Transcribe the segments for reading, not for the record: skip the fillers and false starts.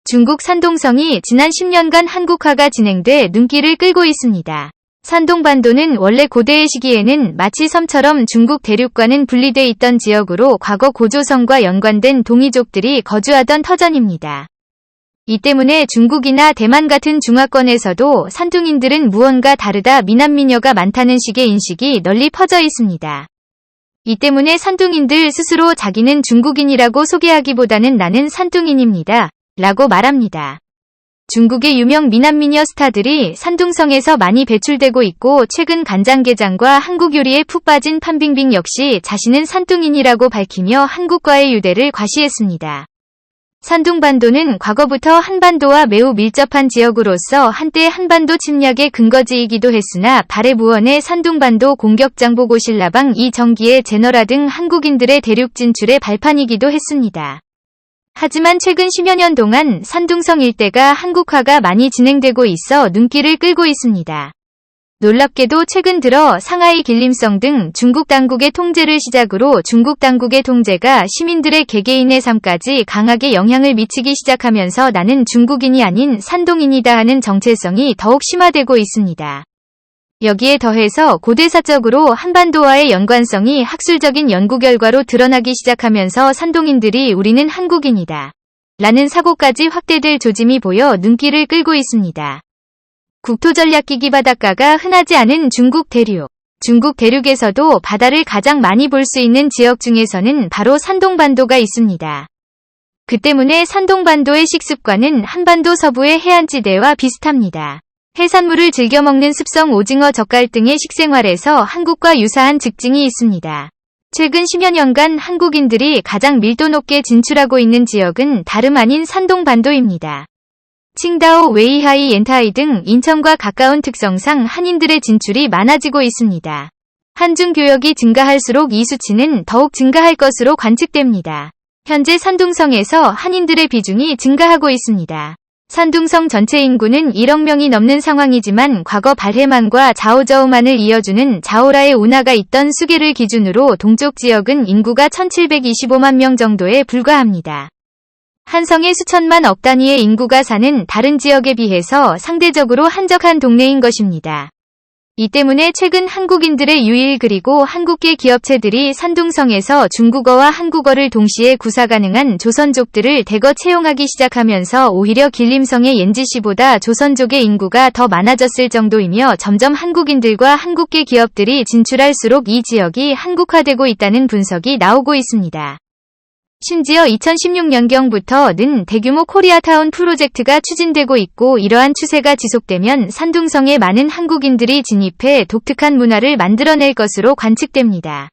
중국 산둥성이 지난 10년간 한국화가 진행돼 눈길을 끌고 있습니다. 산둥반도는 원래 고대의 시기에는 마치 섬처럼 중국 대륙과는 분리돼 있던 지역으로 과거 고조선과 연관된 동이족들이 거주하던 터전입니다. 이 때문에 중국이나 대만 같은 중화권에서도 산둥인들은 무언가 다르다, 미남미녀가 많다는 식의 인식이 널리 퍼져 있습니다. 이 때문에 산둥인들 스스로 자기는 중국인이라고 소개하기보다는 나는 산둥인입니다 라고 말합니다. 중국의 유명 미남미녀 스타들이 산둥성에서 많이 배출되고 있고, 최근 간장게장과 한국 요리에 푹 빠진 판빙빙 역시 자신은 산둥인이라고 밝히며 한국과의 유대를 과시했습니다. 산둥반도는 과거부터 한반도와 매우 밀접한 지역으로서 한때 한반도 침략의 근거지이기도 했으나 발해부원의 산둥반도 공격장보고신라방 이정기의 제너라 등 한국인들의 대륙 진출의 발판이기도 했습니다. 하지만 최근 10여 년 동안 산둥성 일대가 한국화가 많이 진행되고 있어 눈길을 끌고 있습니다. 놀랍게도 최근 들어 상하이 길림성 등 중국 당국의 통제를 시작으로 중국 당국의 통제가 시민들의 개개인의 삶까지 강하게 영향을 미치기 시작하면서 나는 중국인이 아닌 산둥인이다 하는 정체성이 더욱 심화되고 있습니다. 여기에 더해서 고대사적으로 한반도와의 연관성이 학술적인 연구 결과로 드러나기 시작하면서 산둥인들이 우리는 한국인이다 라는 사고까지 확대될 조짐이 보여 눈길을 끌고 있습니다. 국토전략기기 바닷가가 흔하지 않은 중국 대륙. 중국 대륙에서도 바다를 가장 많이 볼 수 있는 지역 중에서는 바로 산둥반도가 있습니다. 그 때문에 산둥반도의 식습관은 한반도 서부의 해안지대와 비슷합니다. 해산물을 즐겨 먹는 습성 오징어, 젓갈 등의 식생활에서 한국과 유사한 특징이 있습니다. 최근 10여 년간 한국인들이 가장 밀도 높게 진출하고 있는 지역은 다름 아닌 산둥반도입니다. 칭다오, 웨이하이, 옌타이 등 인천과 가까운 특성상 한인들의 진출이 많아지고 있습니다. 한중교역이 증가할수록 이 수치는 더욱 증가할 것으로 관측됩니다. 현재 산둥성에서 한인들의 비중이 증가하고 있습니다. 산둥성 전체 인구는 1억 명이 넘는 상황이지만 과거 발해만과 자오저우만을 이어주는 자오라의 운하가 있던 수계를 기준으로 동쪽 지역은 인구가 1725만 명 정도에 불과합니다. 한성의 수천만 억 단위의 인구가 사는 다른 지역에 비해서 상대적으로 한적한 동네인 것입니다. 이 때문에 최근 한국인들의 유일 그리고 한국계 기업체들이 산둥성에서 중국어와 한국어를 동시에 구사 가능한 조선족들을 대거 채용하기 시작하면서 오히려 길림성의 옌지시보다 조선족의 인구가 더 많아졌을 정도이며 점점 한국인들과 한국계 기업들이 진출할수록 이 지역이 한국화되고 있다는 분석이 나오고 있습니다. 심지어 2016년경부터는 대규모 코리아타운 프로젝트가 추진되고 있고, 이러한 추세가 지속되면 산둥성에 많은 한국인들이 진입해 독특한 문화를 만들어낼 것으로 관측됩니다.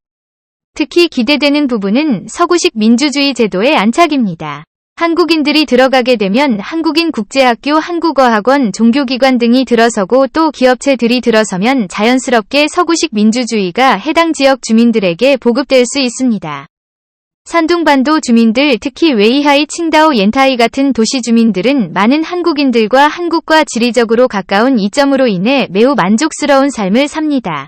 특히 기대되는 부분은 서구식 민주주의 제도의 안착입니다. 한국인들이 들어가게 되면 한국인국제학교, 한국어학원, 종교기관 등이 들어서고 또 기업체들이 들어서면 자연스럽게 서구식 민주주의가 해당 지역 주민들에게 보급될 수 있습니다. 산둥반도 주민들, 특히 웨이하이, 칭다오, 옌타이 같은 도시 주민들은 많은 한국인들과 한국과 지리적으로 가까운 이점으로 인해 매우 만족스러운 삶을 삽니다.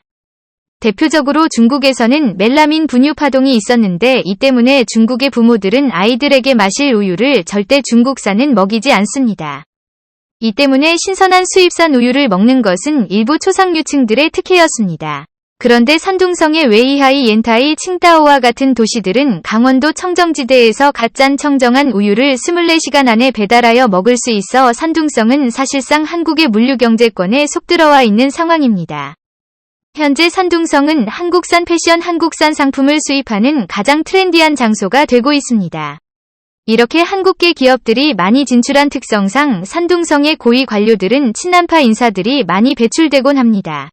대표적으로 중국에서는 멜라민 분유 파동이 있었는데, 이 때문에 중국의 부모들은 아이들에게 마실 우유를 절대 중국산은 먹이지 않습니다. 이 때문에 신선한 수입산 우유를 먹는 것은 일부 초상류층들의 특혜였습니다. 그런데 산둥성의 웨이하이, 옌타이, 칭다오와 같은 도시들은 강원도 청정지대에서 갓 짠 청정한 우유를 24시간 안에 배달하여 먹을 수 있어 산둥성은 사실상 한국의 물류경제권에 속 들어와 있는 상황입니다. 현재 산둥성은 한국산 패션, 한국산 상품을 수입하는 가장 트렌디한 장소가 되고 있습니다. 이렇게 한국계 기업들이 많이 진출한 특성상 산둥성의 고위 관료들은 친한파 인사들이 많이 배출되곤 합니다.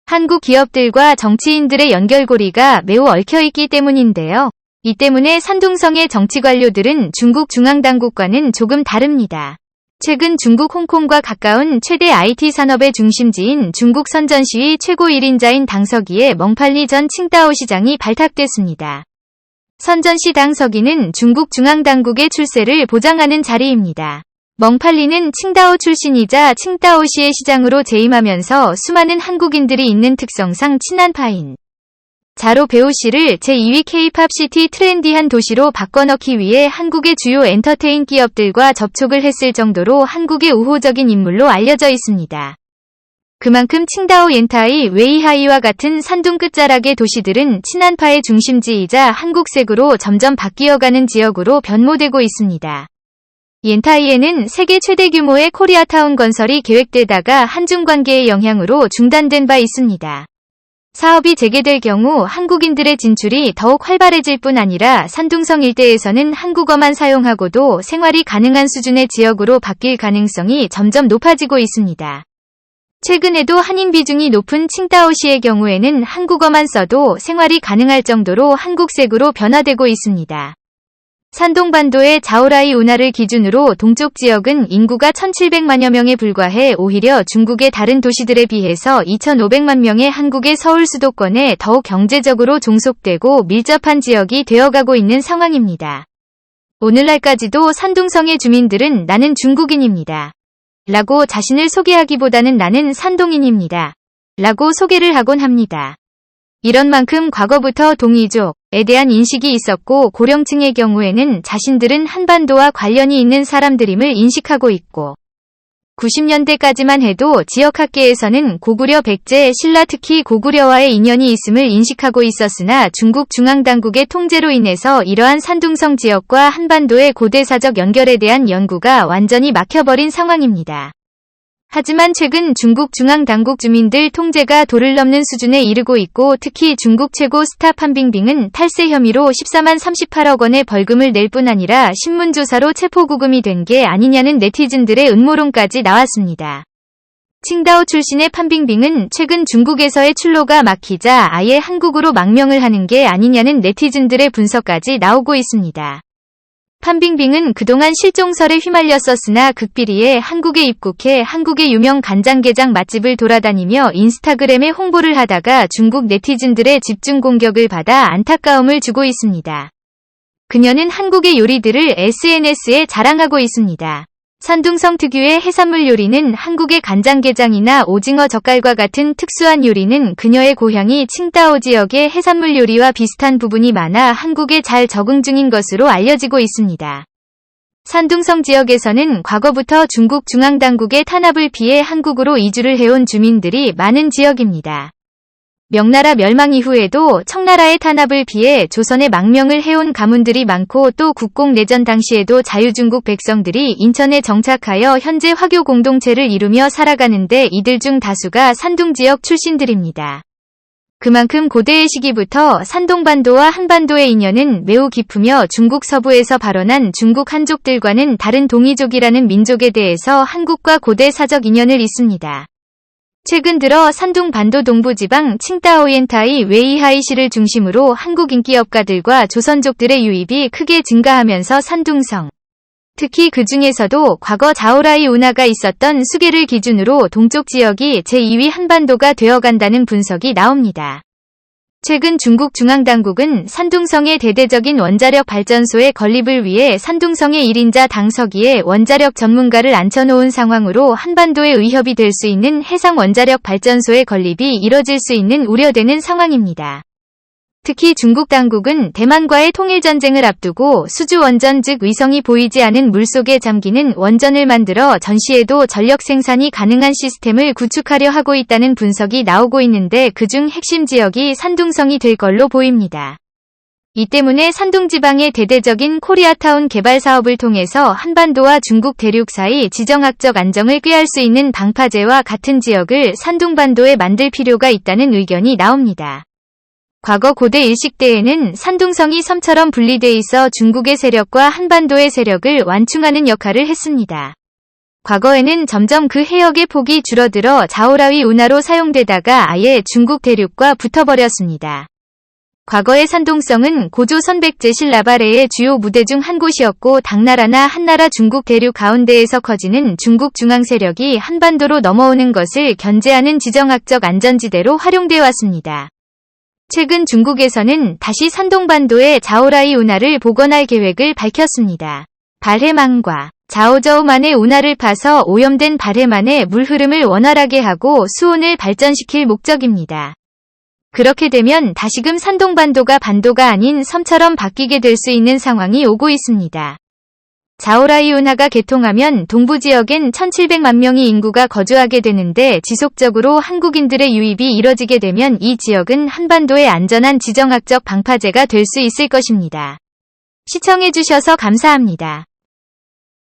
한국 기업들과 정치인들의 연결고리가 매우 얽혀있기 때문인데요. 이 때문에 산둥성의 정치 관료들은 중국 중앙당국과는 조금 다릅니다. 최근 중국 홍콩과 가까운 최대 IT 산업의 중심지인 중국 선전시의 최고 1인자인 당서기의 멍팔리 전 칭다오 시장이 발탁됐습니다. 선전시 당서기는 중국 중앙당국의 출세를 보장하는 자리입니다. 멍팔리는 칭다오 출신이자 칭다오시의 시장으로 재임하면서 수많은 한국인들이 있는 특성상 친한파인 자로 배우시를 제2위 K-팝 시티 트렌디한 도시로 바꿔넣기 위해 한국의 주요 엔터테인 기업들과 접촉을 했을 정도로 한국의 우호적인 인물로 알려져 있습니다. 그만큼 칭다오 옌타이, 웨이하이와 같은 산둥 끝자락의 도시들은 친한파의 중심지이자 한국색으로 점점 바뀌어가는 지역으로 변모되고 있습니다. 옌타이에는 세계 최대 규모의 코리아타운 건설이 계획되다가 한중 관계의 영향으로 중단된 바 있습니다. 사업이 재개될 경우 한국인들의 진출이 더욱 활발해질 뿐 아니라 산둥성 일대에서는 한국어만 사용하고도 생활이 가능한 수준의 지역으로 바뀔 가능성이 점점 높아지고 있습니다. 최근에도 한인 비중이 높은 칭다오시의 경우에는 한국어만 써도 생활이 가능할 정도로 한국색으로 변화되고 있습니다. 산둥반도의 자오라이 운하를 기준으로 동쪽 지역은 인구가 1700만여 명에 불과해 오히려 중국의 다른 도시들에 비해서 2500만 명의 한국의 서울 수도권에 더욱 경제적으로 종속되고 밀접한 지역이 되어가고 있는 상황입니다. 오늘날까지도 산둥성의 주민들은 나는 중국인입니다. 라고 자신을 소개하기보다는 나는 산동인입니다. 라고 소개를 하곤 합니다. 이런 만큼 과거부터 동이족에 대한 인식이 있었고 고령층의 경우에는 자신들은 한반도와 관련이 있는 사람들임을 인식하고 있고 90년대까지만 해도 지역학계에서는 고구려 백제, 신라 특히 고구려와의 인연이 있음을 인식하고 있었으나 중국 중앙당국의 통제로 인해서 이러한 산둥성 지역과 한반도의 고대사적 연결에 대한 연구가 완전히 막혀버린 상황입니다. 하지만 최근 중국 중앙당국 주민들 통제가 도를 넘는 수준에 이르고 있고 특히 중국 최고 스타 판빙빙은 탈세 혐의로 14만 38억 원의 벌금을 낼 뿐 아니라 신문조사로 체포구금이 된 게 아니냐는 네티즌들의 음모론까지 나왔습니다. 칭다오 출신의 판빙빙은 최근 중국에서의 출로가 막히자 아예 한국으로 망명을 하는 게 아니냐는 네티즌들의 분석까지 나오고 있습니다. 판빙빙은 그동안 실종설에 휘말렸었으나 극비리에 한국에 입국해 한국의 유명 간장게장 맛집을 돌아다니며 인스타그램에 홍보를 하다가 중국 네티즌들의 집중 공격을 받아 안타까움을 주고 있습니다. 그녀는 한국의 요리들을 SNS에 자랑하고 있습니다. 산둥성 특유의 해산물 요리는 한국의 간장게장이나 오징어 젓갈과 같은 특수한 요리는 그녀의 고향이 칭다오 지역의 해산물 요리와 비슷한 부분이 많아 한국에 잘 적응 중인 것으로 알려지고 있습니다. 산둥성 지역에서는 과거부터 중국 중앙당국의 탄압을 피해 한국으로 이주를 해온 주민들이 많은 지역입니다. 명나라 멸망 이후에도 청나라의 탄압을 피해 조선에 망명을 해온 가문들이 많고 또 국공내전 당시에도 자유중국 백성들이 인천에 정착하여 현재 화교 공동체를 이루며 살아가는데 이들 중 다수가 산둥 지역 출신들입니다. 그만큼 고대의 시기부터 산동반도와 한반도의 인연은 매우 깊으며 중국 서부에서 발원한 중국 한족들과는 다른 동이족이라는 민족에 대해서 한국과 고대 사적 인연을 잇습니다. 최근 들어 산둥반도 동부지방 칭다오옌타이 웨이하이시를 중심으로 한국 인기업가들과 조선족들의 유입이 크게 증가하면서 산둥성, 특히 그 중에서도 과거 자오라이 운하가 있었던 수계를 기준으로 동쪽 지역이 제2위 한반도가 되어간다는 분석이 나옵니다. 최근 중국 중앙당국은 산둥성의 대대적인 원자력 발전소의 건립을 위해 산둥성의 1인자 당서기에 원자력 전문가를 앉혀놓은 상황으로 한반도에 위협이 될 수 있는 해상 원자력 발전소의 건립이 이뤄질 수 있는 우려되는 상황입니다. 특히 중국 당국은 대만과의 통일전쟁을 앞두고 수주 원전 즉 위성이 보이지 않은 물속에 잠기는 원전을 만들어 전시에도 전력 생산이 가능한 시스템을 구축하려 하고 있다는 분석이 나오고 있는데 그중 핵심 지역이 산둥성이 될 걸로 보입니다. 이 때문에 산둥지방의 대대적인 코리아타운 개발 사업을 통해서 한반도와 중국 대륙 사이 지정학적 안정을 꾀할 수 있는 방파제와 같은 지역을 산둥반도에 만들 필요가 있다는 의견이 나옵니다. 과거 고대 일식대에는 산둥성이 섬처럼 분리돼 있어 중국의 세력과 한반도의 세력을 완충하는 역할을 했습니다. 과거에는 점점 그 해역의 폭이 줄어들어 자오라위 운하로 사용되다가 아예 중국 대륙과 붙어버렸습니다. 과거의 산둥성은 고조 선백제 신라바레의 주요 무대 중 한 곳이었고 당나라나 한나라 중국 대륙 가운데에서 커지는 중국 중앙 세력이 한반도로 넘어오는 것을 견제하는 지정학적 안전지대로 활용돼 왔습니다. 최근 중국에서는 다시 산동반도에 자오라이 운하를 복원할 계획을 밝혔습니다. 발해만과 자오저우만의 운하를 파서 오염된 발해만의 물 흐름을 원활하게 하고 수온을 발전시킬 목적입니다. 그렇게 되면 다시금 산동반도가 반도가 아닌 섬처럼 바뀌게 될 수 있는 상황이 오고 있습니다. 자오라이 운하가 개통하면 동부 지역엔 1700만 명의 인구가 거주하게 되는데 지속적으로 한국인들의 유입이 이뤄지게 되면 이 지역은 한반도의 안전한 지정학적 방파제가 될 수 있을 것입니다. 시청해주셔서 감사합니다.